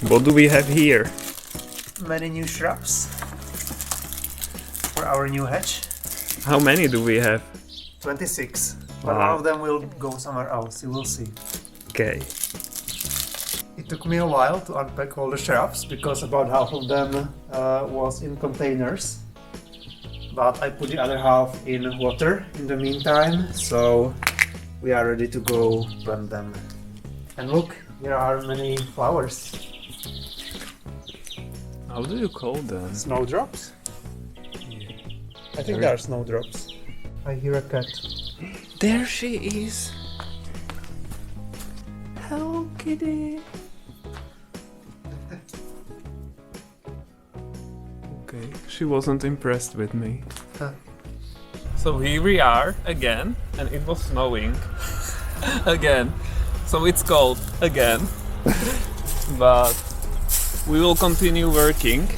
What do we have here? Many new shrubs for our new hedge. How many do we have? 26. But Wow. one of them will go somewhere else, you will see. Okay. It took me a while to unpack all the shrubs because about half of them was in containers. But I put the other half in water in the meantime, so we are ready to go plant them. And look, here are many flowers. How do you call them? Snowdrops? I think they are snowdrops. I hear a cat. There she is. Hello, kitty. Okay, she wasn't impressed with me. Huh. So here we are again, and it was snowing again. So it's cold again, but we will continue working.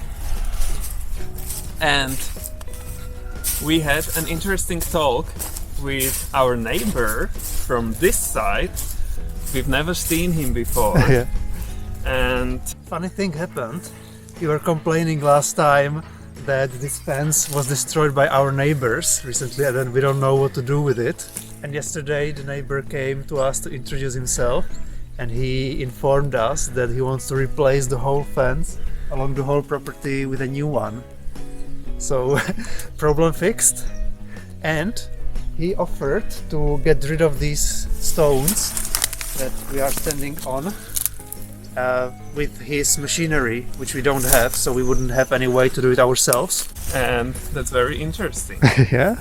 And we had an interesting talk with our neighbor from this side. We've never seen him before. Yeah. And Funny thing happened. We were complaining last time that this fence was destroyed by our neighbors recently and then we don't know what to do with it. And yesterday the neighbor came to us to introduce himself and he informed us that he wants to replace the whole fence along the whole property with a new one. So problem fixed. And he offered to get rid of these stones that we are standing on with his machinery, which we don't have, so we wouldn't have any way to do it ourselves. and that's very interesting. Yeah?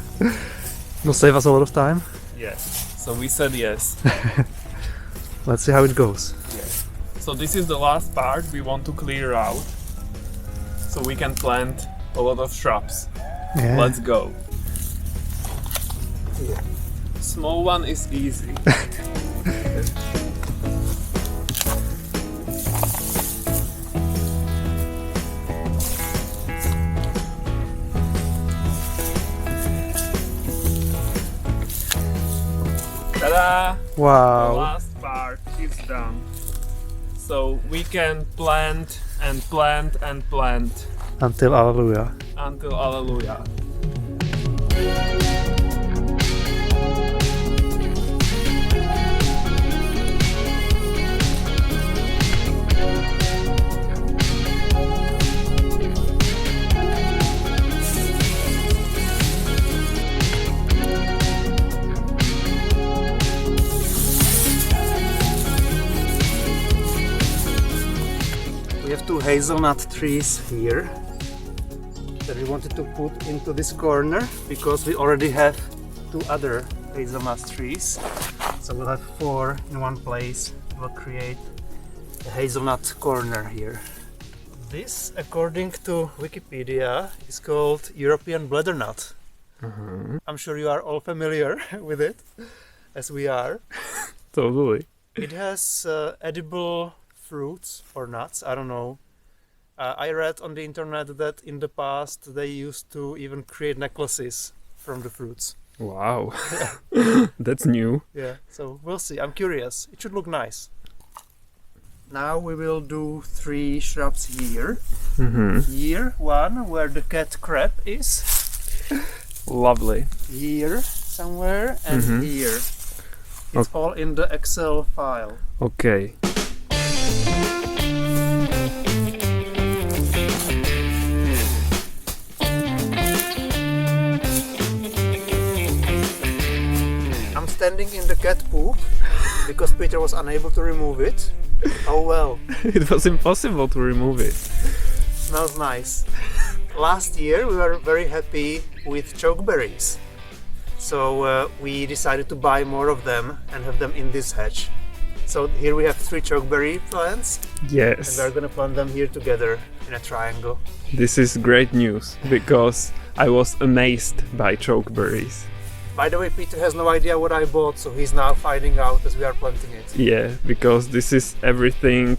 Will save us a lot of time. Yes. So we said yes. Let's see how it goes. So this is the last part we want to clear out, so we can plant a lot of shrubs. Yeah. Let's go. Small one is easy. Ta-da! The Wow. last part is done. So we can plant and plant and plant Until Alleluia. until Alleluia. We have two hazelnut trees here that we wanted to put into this corner because we already have two other hazelnut trees. So we'll have four in one place. We'll create a hazelnut corner here. This, according to Wikipedia, is called European bladdernut. I'm sure you are all familiar with it, as we are. Totally. It has edible fruits or nuts, I don't know. I read on the internet that in the past they used to even create necklaces from the fruits. Wow. That's new. Yeah, so we'll see. I'm curious. It should look nice. Now we will do 3 shrubs here. Here, one where the cat crab is. Lovely. Here somewhere and here. It's all in the Excel file. Okay. I'm standing in the cat poop because Peter was unable to remove it. Oh well, It was impossible to remove it. smells nice. Last year we were very happy with chokeberries. So we decided to buy more of them and have them in this hedge. So here we have 3 chokeberry plants and Yes. we're gonna plant them here together in a triangle. This is great news because I was amazed by chokeberries. By the way, Peter has no idea what I bought, so he's now finding out as we are planting it. Yeah, because this is everything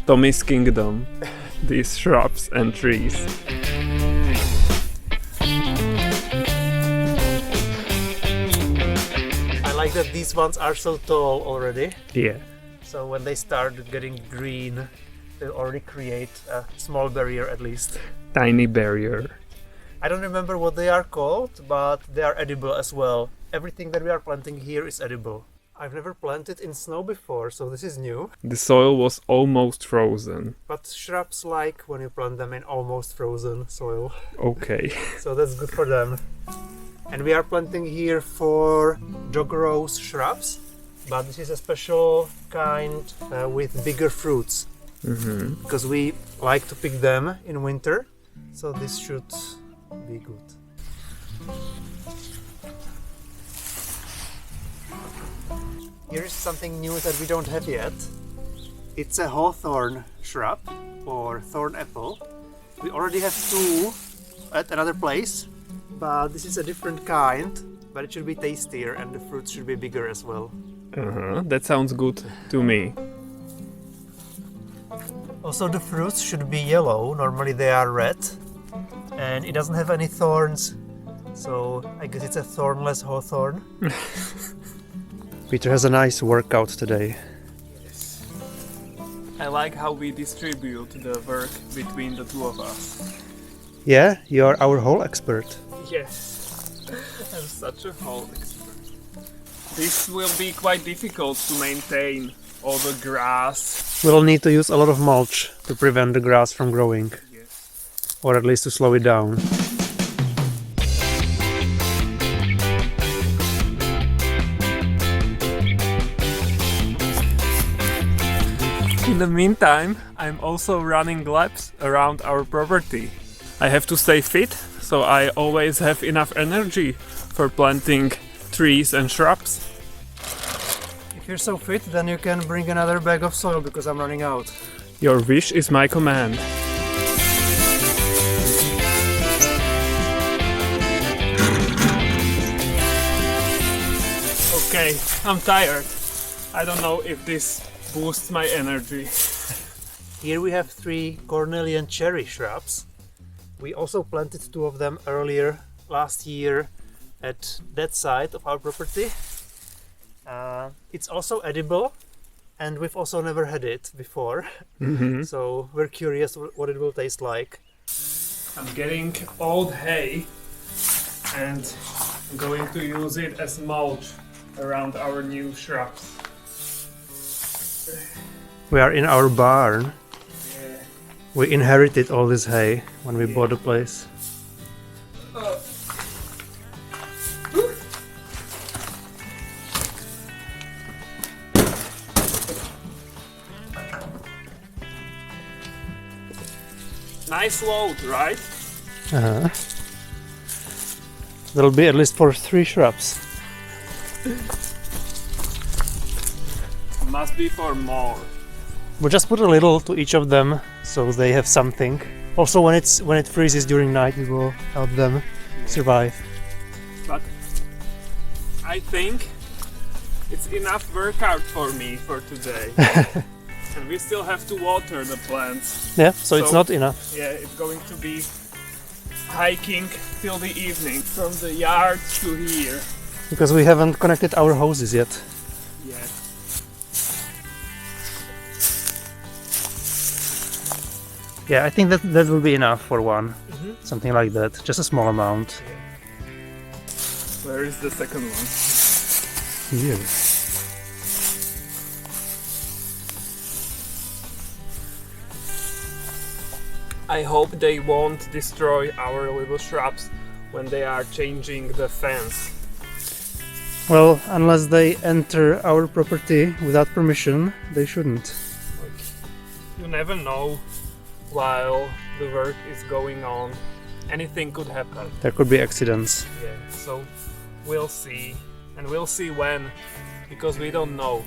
Tommy's kingdom. These shrubs and trees. I like that these ones are so tall already. Yeah. So when they start getting green, will already create a small barrier at least. Tiny barrier. I don't remember what they are called, but they are edible as well. Everything that we are planting here is edible. I've never planted in snow before, so this is new. The soil was almost frozen. But shrubs like when you plant them in almost frozen soil. Okay. So that's good for them. And we are planting here for dog rose shrubs, but this is a special kind with bigger fruits. Because we like to pick them in winter, so this should be good. Here is something new that we don't have yet. It's a hawthorn shrub or thorn apple. We already have two at another place, but this is a different kind, but it should be tastier and the fruits should be bigger as well. That sounds good to me. Also the fruits should be yellow, normally they are red, and it doesn't have any thorns, so I guess it's a thornless hawthorn. Peter has a nice workout today. Yes. I like how we distribute the work between the two of us. Yeah, you are our hole expert. Yes, I'm such a hole expert. This will be quite difficult to maintain all the grass. We'll need to use a lot of mulch to prevent the grass from growing, Yes. or at least to slow it down. In the meantime, I'm also running laps around our property. I have to stay fit, so I always have enough energy for planting trees and shrubs. If you're so fit, then you can bring another bag of soil because I'm running out. Your wish is my command. Okay, I'm tired. I don't know if this boosts my energy. Here we have 3 cornelian cherry shrubs. We also planted 2 of them earlier last year at that side of our property. It's also edible, and we've also never had it before. So we're curious what it will taste like. I'm getting old hay and I'm going to use it as mulch around our new shrubs. We are in our barn. Yeah. We inherited all this hay when we bought the place. Nice load, right? That'll be at least for 3 shrubs. Must be for more. We'll just put a little to each of them so they have something. Also when it freezes during night, it will help them survive. But I think it's enough workout for me for today. And we still have to water the plants. Yeah, so it's not enough. Yeah, it's going to be hiking till the evening from the yard to here. Because we haven't connected our hoses yet. Yeah. Yeah, I think that will be enough for one. Something like that. Just a small amount. Where is the second one? Here. I hope they won't destroy our little shrubs when they are changing the fence. Well, unless they enter our property without permission, they shouldn't. Like, you never know while the work is going on. Anything could happen. There could be accidents. Yeah, so we'll see. And we'll see when, because we don't know.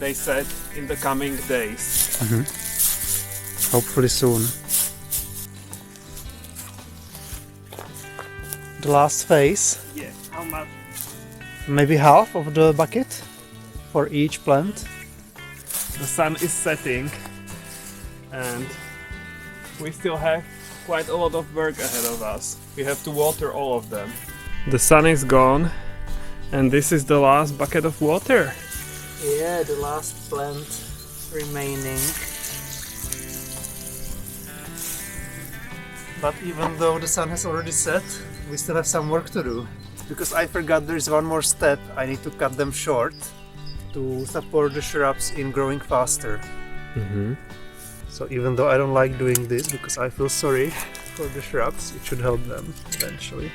They said in the coming days. Hopefully soon. The last phase, Yeah, how much? maybe half of the bucket for each plant. The sun is setting and we still have quite a lot of work ahead of us. We have to water all of them. The sun is gone and this is the last bucket of water. Yeah, the last plant remaining. But even though the sun has already set, we still have some work to do. Because I forgot there is one more step. I need to cut them short to support the shrubs in growing faster. So even though I don't like doing this because I feel sorry for the shrubs, it should help them eventually.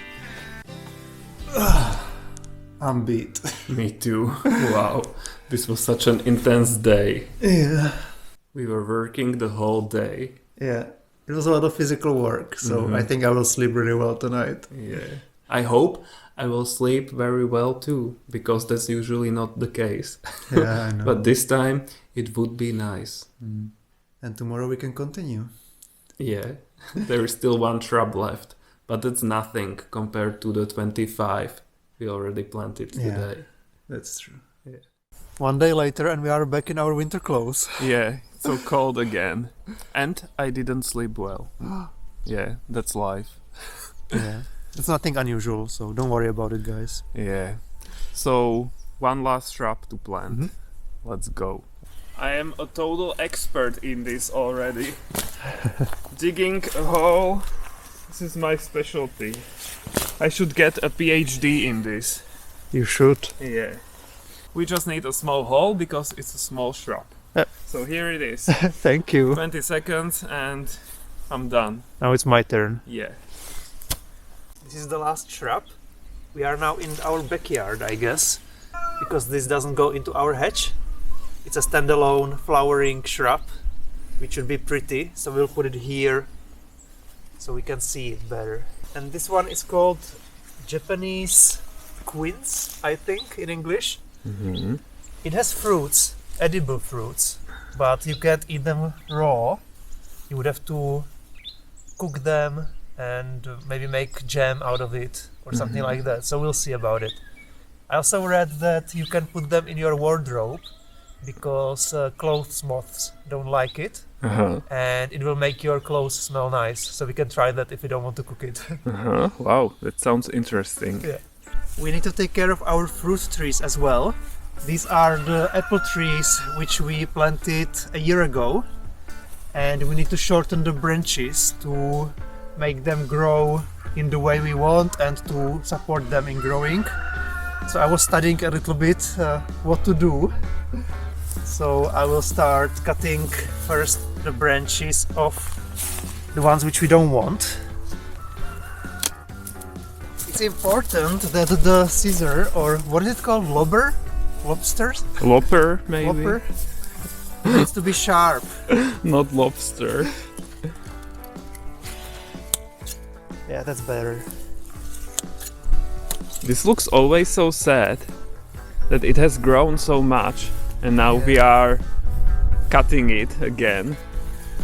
I'm beat. Me too. Wow, this was such an intense day. Yeah. We were working the whole day. Yeah. It was a lot of physical work, so I think I will sleep really well tonight. Yeah. I hope I will sleep very well too, because that's usually not the case. Yeah, I know. But this time it would be nice. And tomorrow we can continue. Yeah, there is still one shrub left, but that's nothing compared to the 25 we already planted today. That's true. Yeah. One day later and we are back in our winter clothes. Yeah, it's so cold again. And I didn't sleep well. Yeah, that's life. Yeah. It's nothing unusual, so don't worry about it, guys. Yeah. So, one last shrub to plant. Let's go. I am a total expert in this already. Digging a hole. This is my specialty. I should get a PhD in this. You should. Yeah. We just need a small hole because it's a small shrub. So here it is. Thank you. 20 seconds and I'm done. Now it's my turn. Yeah. This is the last shrub. We are now in our backyard, I guess, because this doesn't go into our hedge. It's a standalone flowering shrub, which should be pretty, so we'll put it here so we can see it better. And this one is called Japanese quince, I think, in English. It has fruits, edible fruits, but you can't eat them raw. You would have to cook them and maybe make jam out of it or something like that. So we'll see about it. I also read that you can put them in your wardrobe because clothes moths don't like it, and it will make your clothes smell nice. So we can try that if we don't want to cook it. Wow, that sounds interesting. Yeah. We need to take care of our fruit trees as well. These are the apple trees which we planted a year ago, and we need to shorten the branches to make them grow in the way we want and to support them in growing. So I was studying a little bit what to do. So I will start cutting first the branches off, the ones which we don't want. It's important that the scissor, or what is it called, lobsters? Lopper, maybe? Lopper? Needs to be sharp. Not lobster. Yeah, that's better. This looks always so sad that it has grown so much and now we are cutting it again.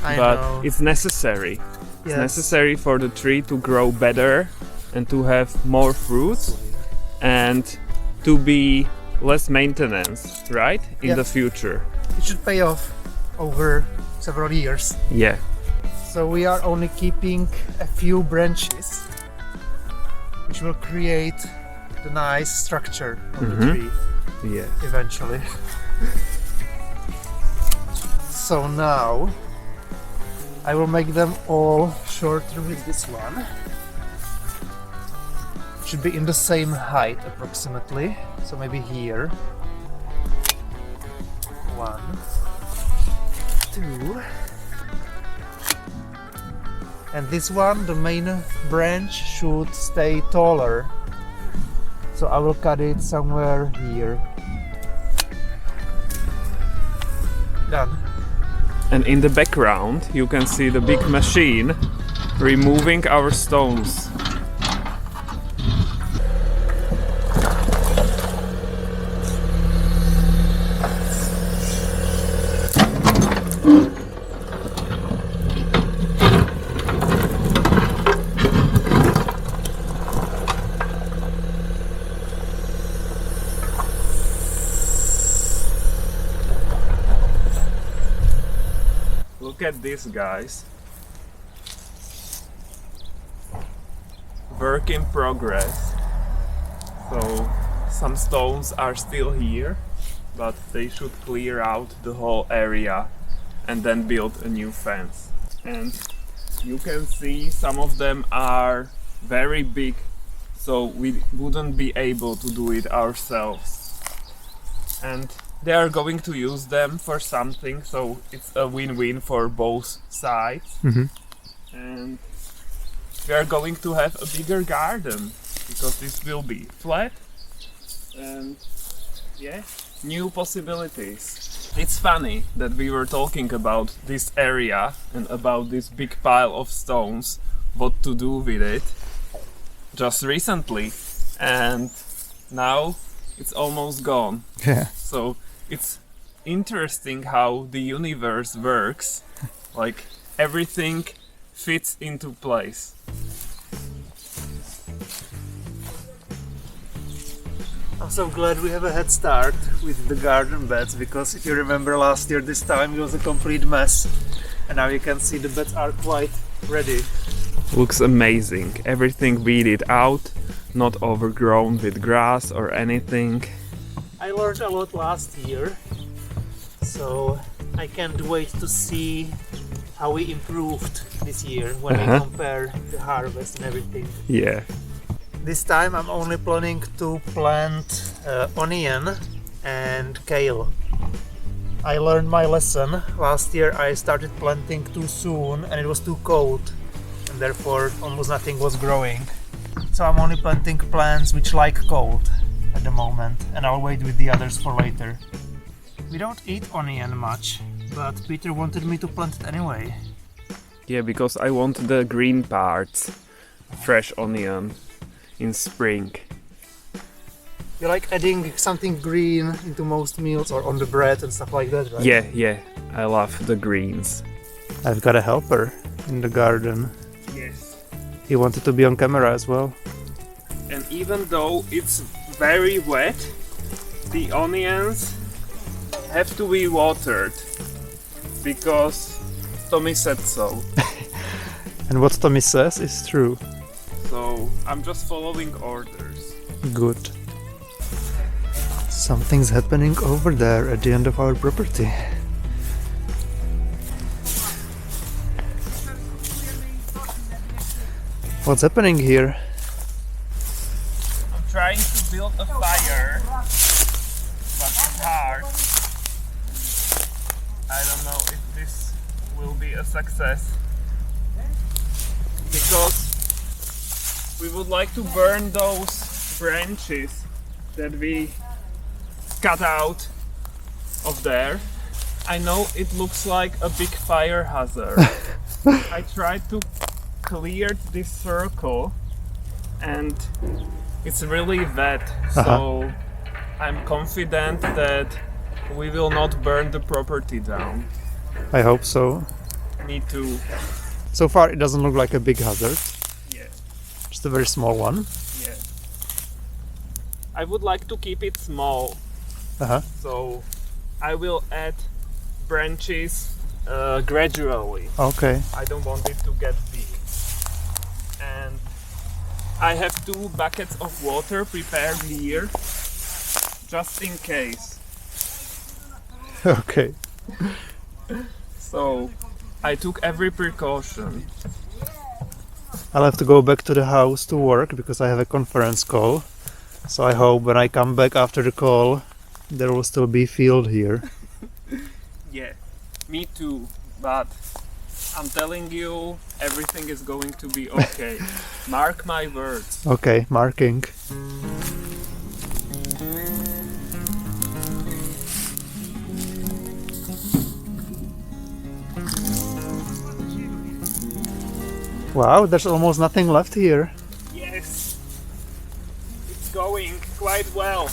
I But know. it's necessary. It's Yes. necessary for the tree to grow better and to have more fruits and to be less maintenance, right? In Yeah. the future. It should pay off over several years. Yeah. So we are only keeping a few branches, which will create the nice structure of the tree Yeah. eventually. So now I will make them all shorter with this one. Should be in the same height approximately. So maybe here. 1, 2. And this one, the main branch, should stay taller. So I will cut it somewhere here. Done. And in the background you can see the big machine removing our stones. Look at this, guys. Work in progress. So some stones are still here, but they should clear out the whole area and then build a new fence. And You can see some of them are very big, so we wouldn't be able to do it ourselves. And they are going to use them for something, so it's a win-win for both sides. And we are going to have a bigger garden because this will be flat and yeah, new possibilities. It's funny that we were talking about this area and about this big pile of stones, what to do with it, just recently, and now it's almost gone. Yeah. So it's interesting how the universe works, like everything fits into place. I'm so glad we have a head start with the garden beds, because if you remember last year this time it was a complete mess, and now you can see the beds are quite ready. Looks amazing. Everything weeded out, not overgrown with grass or anything. I learned a lot last year, so I can't wait to see how we improved this year when we compare the harvest and everything. Yeah. This time I'm only planning to plant onion and kale. I learned my lesson. Last year I started planting too soon and it was too cold, and therefore almost nothing was growing. So I'm only planting plants which like cold at the moment, and I'll wait with the others for later. We don't eat onion much, but Peter wanted me to plant it anyway. Yeah, because I want the green parts, fresh onion in spring. You like adding something green into most meals or on the bread and stuff like that, right? Yeah, I love the greens. I've got a helper in the garden. Yes. He wanted to be on camera as well. And even though it's very wet, the onions have to be watered because Tommy said so. And what Tommy says is true. So I'm just following orders. Good. Something's happening over there at the end of our property. What's happening here? I'm trying to build a fire, but it's hard. I don't know if this will be a success, because we would like to burn those branches that we cut out of there. I know it looks like a big fire hazard. I tried to clear this circle and it's really wet, so I'm confident that we will not burn the property down. I hope so. Me too. So far it doesn't look like a big hazard. Yeah. Just a very small one. Yeah. I would like to keep it small, so I will add branches gradually. Okay. I don't want it to get big. And I have 2 buckets of water prepared here, just in case. Okay. So I took every precaution. I'll have to go back to the house to work because I have a conference call. So I hope when I come back after the call there will still be field here. Yeah, me too, but I'm telling you, everything is going to be okay. Mark my words. Okay, marking. Wow, there's almost nothing left here. Yes, it's going quite well.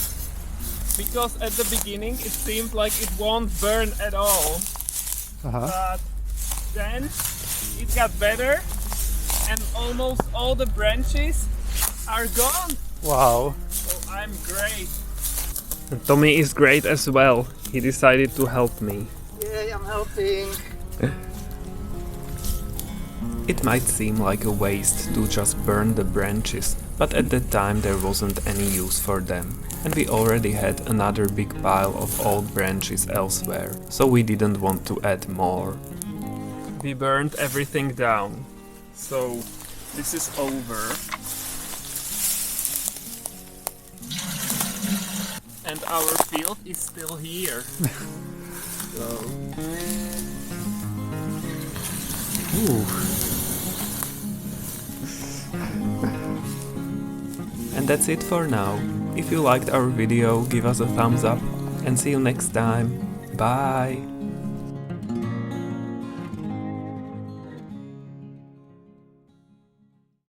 Because at the beginning it seemed like it won't burn at all. But then it got better and almost all the branches are gone. Wow. So I'm great. And Tommy is great as well. He decided to help me. Yay, I'm helping. It might seem like a waste to just burn the branches, but at that time there wasn't any use for them. And we already had another big pile of old branches elsewhere, so we didn't want to add more. We burned everything down. So this is over. And our field is still here. So. Ooh. And that's it for now. If you liked our video, give us a thumbs up and see you next time. Bye!